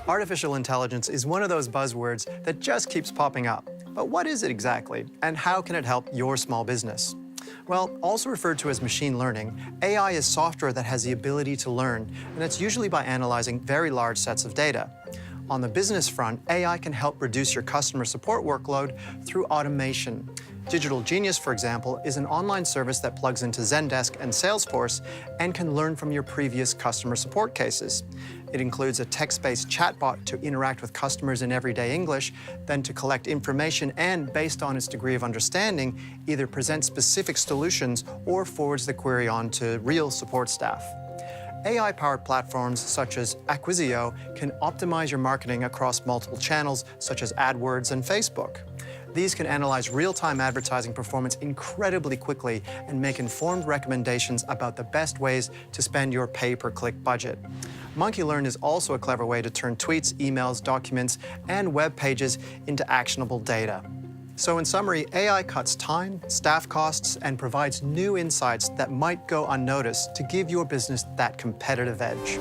Artificial intelligence is one of those buzzwords that just keeps popping up. But what is it exactly, and how can it help your small business? Well, also referred to as machine learning, AI is software that has the ability to learn, and it's usually by analyzing very large sets of data. On the business front, AI can help reduce your customer support workload through automation. Digital Genius, for example, is an online service that plugs into Zendesk and Salesforce and can learn from your previous customer support cases. It includes a text-based chatbot to interact with customers in everyday English, then to collect information and, based on its degree of understanding, either present specific solutions or forwards the query on to real support staff. AI-powered platforms such as Acquisio can optimize your marketing across multiple channels, such as AdWords and Facebook. These can analyze real-time advertising performance incredibly quickly and make informed recommendations about the best ways to spend your pay-per-click budget. MonkeyLearn is also a clever way to turn tweets, emails, documents, and web pages into actionable data. So in summary, AI cuts time, staff costs, and provides new insights that might go unnoticed to give your business that competitive edge.